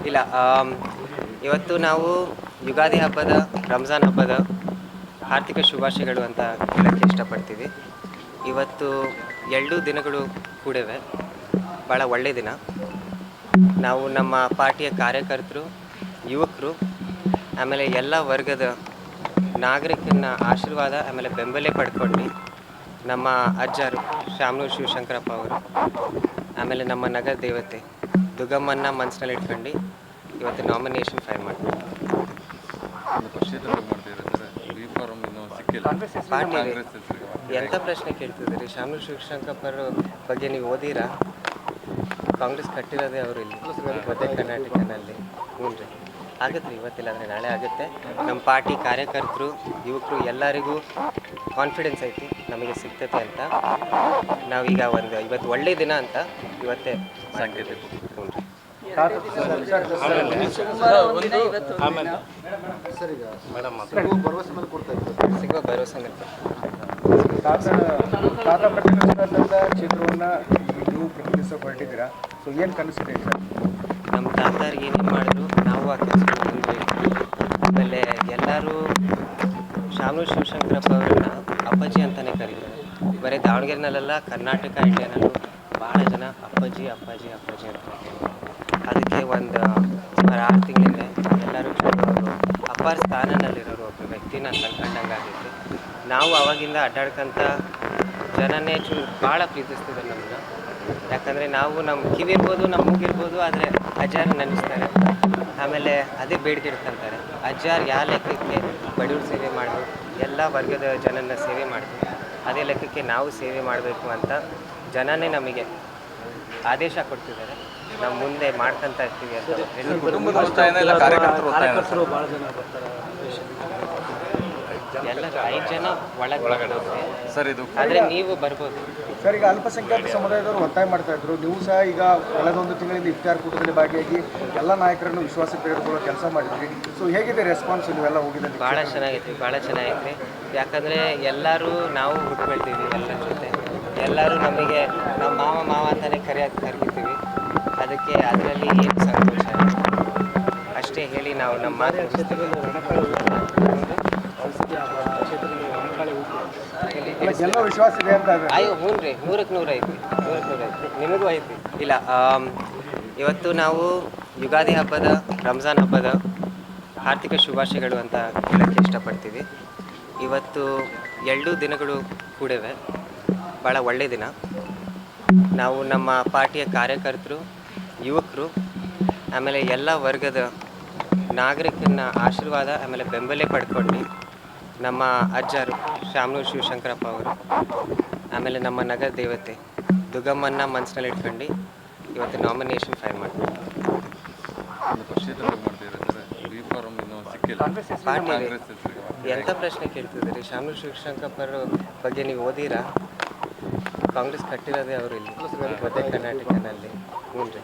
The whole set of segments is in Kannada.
ಇಲ್ಲ ಇವತ್ತು ನಾವು ಯುಗಾದಿ ಹಬ್ಬದ ರಂಜಾನ್ ಹಬ್ಬದ ಆರ್ಥಿಕ ಶುಭಾಶಯಗಳು ಅಂತ ಹೇಳೋಕ್ಕೆ ಇಷ್ಟಪಡ್ತೀವಿ. ಇವತ್ತು ಎರಡೂ ದಿನಗಳು ಕೂಡಿವೆ, ಭಾಳ ಒಳ್ಳೆಯ ದಿನ. ನಾವು ನಮ್ಮ ಪಾರ್ಟಿಯ ಕಾರ್ಯಕರ್ತರು, ಯುವಕರು, ಆಮೇಲೆ ಎಲ್ಲ ವರ್ಗದ ನಾಗರಿಕನ ಆಶೀರ್ವಾದ ಆಮೇಲೆ ಬೆಂಬಲ ಪಡ್ಕೊಂಡು ನಮ್ಮ ಅಜ್ಜರು ಶಾಮನೂರು ಶಿವಶಂಕರಪ್ಪ ಅವರು, ಆಮೇಲೆ ನಮ್ಮ ನಗರ ದೇವತೆ ದುರ್ಗಮ್ಮನ್ನ ಮನಸ್ಸಿನಲ್ಲಿ ಇಟ್ಕೊಂಡು ಇವತ್ತು ನಾಮಿನೇಷನ್ ಫೈಲ್ ಮಾಡ್ತೀವಿ. ಪಾರ್ಟಿ ಎಂಥ ಪ್ರಶ್ನೆ ಕೇಳ್ತಿದ್ದೀರಿ? ಶಾಮನೂರು ಶಿವಶಂಕರಪ್ಪರ ಬಗ್ಗೆ ನೀವು ಓದಿರಾ? ಕಾಂಗ್ರೆಸ್ ಕಟ್ಟಿರೋದೇ ಅವರು ಇಲ್ಲಿ ಮಧ್ಯ ಕರ್ನಾಟಕನಲ್ಲಿ. ಹ್ಞೂ ರೀ, ಆಗುತ್ತೆ ರೀ, ಇವತ್ತಿಲ್ಲ ಅಂದರೆ ನಾಳೆ ಆಗುತ್ತೆ. ನಮ್ಮ ಪಾರ್ಟಿ ಕಾರ್ಯಕರ್ತರು, ಯುವಕರು ಎಲ್ಲರಿಗೂ ಕಾನ್ಫಿಡೆನ್ಸ್ ಐತಿ ನಮಗೆ ಸಿಗ್ತೈತೆ ಅಂತ. ನಾವೀಗ ಇವತ್ತು ಒಳ್ಳೆಯ ದಿನ ಅಂತ ಇವತ್ತೇ ಸಂಕೇತ. ಹ್ಞೂ ರೀ, ಸಿಗುವ ಭರವಸೆ ಮೇಲೆ ಕ್ಷೇತ್ರವನ್ನು ನೀವು ಪ್ರತಿನಿಧಿಸೋಕೆ ಹೊರಟಿದ್ದೀರಾ. ಸೊ ಏನು ಕನಸಿದೆ ಸರ್? ನಮ್ಮ ತಾತಾರಿಗೆ ಏನೇನು ಮಾಡಿದ್ರು ನಾವು ಆ ಕೆಲಸ ಬಂದ್ವಿ. ಆಮೇಲೆ ಎಲ್ಲರೂ ಶಾಮನೂರು ಶಿವಶಂಕರಪ್ಪ ಅವರನ್ನ ಅಪ್ಪಾಜಿ ಅಂತಲೇ ಕರೀತಾರೆ. ಬರೀ ದಾವಣಗೆರೆನಲ್ಲೆಲ್ಲ ಕರ್ನಾಟಕ ಇಂಡಿಯಾನಲ್ಲೂ ಭಾಳ ಜನ ಅಪ್ಪಾಜಿ ಅಪ್ಪಾಜಿ ಅಪ್ಪಾಜಿ ಅಂತ ಕರೀತಾರೆ. ಅದಕ್ಕೆ ಸುಮಾರು 6 ತಿಂಗಳಿಂದ ಎಲ್ಲರೂ ಅವರು ಅಪ್ಪಾರ ಸ್ಥಾನದಲ್ಲಿರೋರು ಒಬ್ಬ ವ್ಯಕ್ತಿನ ಕಳ್ಕೊಂಡಂಗಾಗಿತ್ತು. ನಾವು ಅವಾಗಿಂದ ಅಡ್ಡಾಡ್ಕೊಂತ ಜನನೇ ಭಾಳ ಪ್ರೀತಿಸ್ತಿದ್ದಾರೆ ನಮ್ಮನ್ನ. ಯಾಕಂದರೆ ನಾವು ನಮ್ಮ ಕಿವಿರ್ಬೋದು, ನಮ್ಮ ಮೂಗಿರ್ಬೋದು, ಆದರೆ ಅಜ್ಜಾರು ನೆನೆಸ್ತಾರೆ. ಆಮೇಲೆ ಅದೇ ಬೇಡಿಕೆ ಇಡ್ಕೊಂತಾರೆ, ಅಜ್ಜಾರು ಯಾವ ಲೆಕ್ಕಕ್ಕೆ ಬಡವ್ರ ಸೇವೆ ಮಾಡಿದ್ರು, ಎಲ್ಲ ವರ್ಗದ ಜನನ ಸೇವೆ ಮಾಡಿದ್ರು, ಅದೇ ಲೆಕ್ಕಕ್ಕೆ ನಾವು ಸೇವೆ ಮಾಡಬೇಕು ಅಂತ ಜನನೇ ನಮಗೆ ಆದೇಶ ಕೊಡ್ತಿದ್ದಾರೆ. ನಾವು ಮುಂದೆ ಮಾಡ್ಕೊತ ಇರ್ತೀವಿ ಅಂತ ಎಲ್ಲ 5 ಜನ ಒಳಗಡೆ ಸರ್. ಇದು ಆದರೆ ನೀವು ಬರ್ಬೋದು ಸರ್. ಈಗ ಅಲ್ಪಸಂಖ್ಯಾತ ಸಮುದಾಯದವರು ಒತ್ತಾಯ ಮಾಡ್ತಾ ಇದ್ರು, ನೀವು ಸಹ ಈಗ ಕಳೆದೊಂದು ತಿಂಗಳಿಂದ ಇಫ್ತಾರ್ ಕೂಟದಲ್ಲಿ ಭಾಗಿಯಾಗಿ ಎಲ್ಲ ನಾಯಕರನ್ನು ವಿಶ್ವಾಸಕ್ಕೆ ತೆಗೆದುಕೊಳ್ಳೋ ಕೆಲಸ ಮಾಡಿದ್ರಿ. ಸೊ ಹೇಗಿದೆ ರೆಸ್ಪಾನ್ಸ್ ನೀವೆಲ್ಲ ಹೋಗಿದ್ದಲ್ಲಿ? ಭಾಳ ಚೆನ್ನಾಗೈತಿ, ಭಾಳ ಚೆನ್ನಾಗೈತಿ. ಯಾಕಂದರೆ ಎಲ್ಲರೂ ನಾವು ಹುಟ್ಟು ಬೆಳ್ತೀವಿ ಎಲ್ಲರ ಜೊತೆ. ಎಲ್ಲರೂ ನಮಗೆ ನಮ್ಮ ಮಾವ ಅಂತಲೇ ಕರಿತೀವಿ. ಅದಕ್ಕೆ ಅದರಲ್ಲಿ ಏನು ಸಂತೋಷ ಅಷ್ಟೇ ಹೇಳಿ ನಾವು ನಮ್ಮ ಮಾತು ಎಲ್ಲ ವಿಶ್ವಾಸ ಇದೆ ಅಂತ. ಅಯ್ಯೋ ಹ್ಞೂ ರೀ, 100ಕ್ಕೆ 100 ಐತಿ, 100ಕ್ಕೆ 100 ಐತಿ, ನಿಮಗೂ ಐತಿ. ಇಲ್ಲ ಇವತ್ತು ನಾವು ಯುಗಾದಿ ಹಬ್ಬದ ರಂಜಾನ್ ಹಬ್ಬದ ಆರ್ಥಿಕ ಶುಭಾಶಯಗಳು ಅಂತ ಹೇಳೋಕ್ಕೆ ಇಷ್ಟಪಡ್ತೀವಿ. ಇವತ್ತು ಎರಡೂ ದಿನಗಳು ಕೂಡಿವೆ, ಭಾಳ ಒಳ್ಳೆಯ ದಿನ. ನಾವು ನಮ್ಮ ಪಾರ್ಟಿಯ ಕಾರ್ಯಕರ್ತರು, ಯುವಕರು, ಆಮೇಲೆ ಎಲ್ಲ ವರ್ಗದ ನಾಗರಿಕನ ಆಶೀರ್ವಾದ ಆಮೇಲೆ ಬೆಂಬಲ ಪಡ್ಕೊಂಡು ನಮ್ಮ ಅಜ್ಜರು ಶಾಮನೂರು ಶಿವಶಂಕರಪ್ಪ ಅವರು, ಆಮೇಲೆ ನಮ್ಮ ನಗರ ದೇವತೆ ದುರ್ಗಮ್ಮನ್ನ ಮನಸ್ಸಿನಲ್ಲಿ ಇಟ್ಕೊಂಡು ಇವತ್ತು ನಾಮಿನೇಷನ್ ಫೈಲ್ ಮಾಡ್ತೀವಿ. ಪಾರ್ಟಿ ಎಂಥ ಪ್ರಶ್ನೆ ಕೇಳ್ತಿದ್ದೀರಿ? ಶಾಮನೂರು ಶಿವಶಂಕರಪ್ಪರ ಬಗ್ಗೆ ನೀವು ಓದಿರಾ? ಕಾಂಗ್ರೆಸ್ ಕಟ್ಟಿರೋದೇ ಅವರು ಇಲ್ಲಿ ಮಧ್ಯ ಕರ್ನಾಟಕನಲ್ಲಿ. ಹ್ಞೂ ರೀ,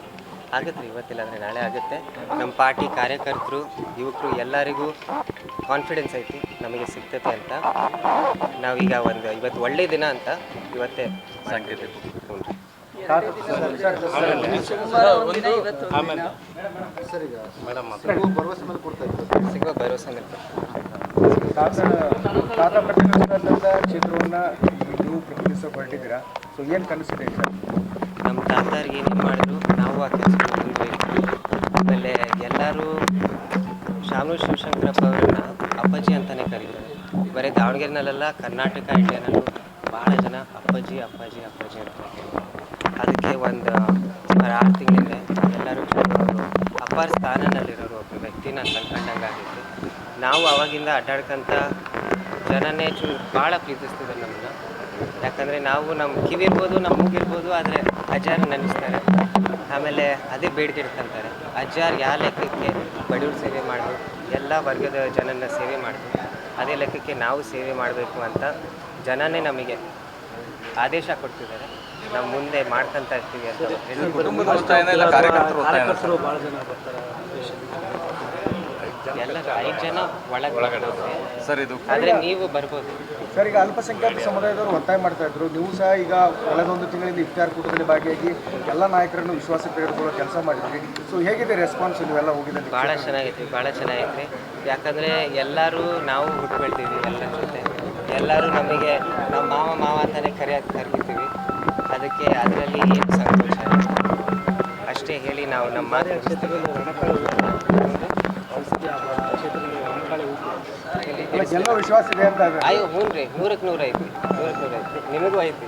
ಆಗುತ್ತೆ ರೀ, ಇವತ್ತಿಲ್ಲ ಅಂದರೆ ನಾಳೆ ಆಗುತ್ತೆ. ನಮ್ಮ ಪಾರ್ಟಿ ಕಾರ್ಯಕರ್ತರು, ಯುವಕರು ಎಲ್ಲರಿಗೂ ಕಾನ್ಫಿಡೆನ್ಸ್ ಐತಿ ನಮಗೆ ಸಿಗ್ತೈತೆ ಅಂತ. ನಾವೀಗ ಇವತ್ತು ಒಳ್ಳೆಯ ದಿನ ಅಂತ ಇವತ್ತೇ ಸಂಕೇತ. ಹ್ಞೂ ರೀ, ಸಿಗುವ ಭರವಸೆ ಮೇಲೆ ಕ್ಷೇತ್ರವನ್ನು ನೀವು ಪ್ರತಿನಿಧಿಸೋಕೆ ಹೊರಟಿದ್ದೀರಾ. ಸೊ ಏನು ಕನಸಿದೆ ಸರ್? ನಮ್ಮ ತಾತಾರಿಗೆ ಏನೇನು ಮಾಡಿದ್ರು ನಾವು ಆ ಕೆಲಸ ಬಂದ್ವಿ. ಆಮೇಲೆ ಎಲ್ಲರೂ ಶಾಮನೂರು ಶಿವಶಂಕರಪ್ಪ ಅವರನ್ನ ಅಪ್ಪಾಜಿ ಅಂತಲೇ ಕರೀತಾರೆ. ಬರೀ ದಾವಣಗೆರೆನಲ್ಲೆಲ್ಲ ಕರ್ನಾಟಕ ಇಂಡಿಯಾನಲ್ಲೂ ಭಾಳ ಜನ ಅಪ್ಪಾಜಿ ಅಪ್ಪಾಜಿ ಅಪ್ಪಾಜಿ ಅಂತ ಕರೀತಾರೆ. ಅದಕ್ಕೆ ಸುಮಾರು 6 ತಿಂಗಳಿಂದ ಎಲ್ಲರೂ ಅವರು ಅಪ್ಪಾರ ಸ್ಥಾನದಲ್ಲಿರೋರು ಒಬ್ಬ ವ್ಯಕ್ತಿನ ಕಳ್ಕೊಂಡಂಗಾಗಿತ್ತು. ನಾವು ಅವಾಗಿಂದ ಅಡ್ಡಾಡ್ಕೊಂತ ಜನನೇ ಭಾಳ ಪ್ರೀತಿಸ್ತಿದ್ದಾರೆ ನಮ್ಮನ್ನ. ಯಾಕಂದರೆ ನಾವು ನಮ್ಮ ಕಿವಿರ್ಬೋದು, ನಮ್ಮ ಮೂಗಿರ್ಬೋದು, ಆದರೆ ಅಜ್ಜಾರು ನೆನೆಸ್ತಾರೆ. ಆಮೇಲೆ ಅದೇ ಬೇಡಿಕೆ ಇಡ್ಕೊಂತಾರೆ, ಅಜ್ಜಾರು ಯಾವ ಲೆಕ್ಕಕ್ಕೆ ಬಡವ್ರ ಸೇವೆ ಮಾಡಿದ್ರು, ಎಲ್ಲ ವರ್ಗದ ಜನನ ಸೇವೆ ಮಾಡಿದ್ರು, ಅದೇ ಲೆಕ್ಕಕ್ಕೆ ನಾವು ಸೇವೆ ಮಾಡಬೇಕು ಅಂತ ಜನನೇ ನಮಗೆ ಆದೇಶ ಕೊಡ್ತಿದ್ದಾರೆ. ನಾವು ಮುಂದೆ ಮಾಡ್ಕೊತ ಇರ್ತೀವಿ ಅಂತ ಎಲ್ಲ 5 ಜನ ಒಳಗಡೆ ಸರ್ ಇದು ಆದರೆ ನೀವು ಬರ್ಬೋದು. ಸರ್, ಈಗ ಅಲ್ಪಸಂಖ್ಯಾತ ಸಮುದಾಯದವರು ಒತ್ತಾಯ ಮಾಡ್ತಾ ಇದ್ರು, ನೀವು ಸಹ ಈಗ ಕಳೆದೊಂದು ತಿಂಗಳಿಂದ ಇಫ್ತಾರ್ ಕೂಟದಲ್ಲಿ ಭಾಗಿಯಾಗಿ ಎಲ್ಲ ನಾಯಕರನ್ನು ವಿಶ್ವಾಸಕ್ಕೆ ತೆಗೆದುಕೊಳ್ಳೋ ಕೆಲಸ ಮಾಡಿದ್ರಿ. ಸೊ ಹೇಗಿದೆ ರೆಸ್ಪಾನ್ಸ್ ನೀವೆಲ್ಲ ಹೋಗಿದ್ದಲ್ಲಿ? ಭಾಳ ಚೆನ್ನಾಗೈತಿ. ಯಾಕಂದರೆ ಎಲ್ಲರೂ ನಾವು ಹುಟ್ಟು ಬೆಳ್ತೀವಿ ಎಲ್ಲರ ಜೊತೆ. ಎಲ್ಲರೂ ನಮಗೆ ನಮ್ಮ ಮಾವ ಅಂತಲೇ ಕರಿತೀವಿ. ಅದಕ್ಕೆ ಅದರಲ್ಲಿ ಏನು ಸಂತೋಷ ಅಷ್ಟೇ ಹೇಳಿ ನಾವು ನಮ್ಮ ಮಾತು ಮುಗಿಸ್ತೀವಿ. ಎಲ್ಲ ವಿಶ್ವಾಸ ಇದೆ ಅಂತ. ಅಯ್ಯೋ ಹ್ಞೂ ರೀ, 100ಕ್ಕೆ 100 ಐತಿ. ನಿಮಗೂ ಐತಿ.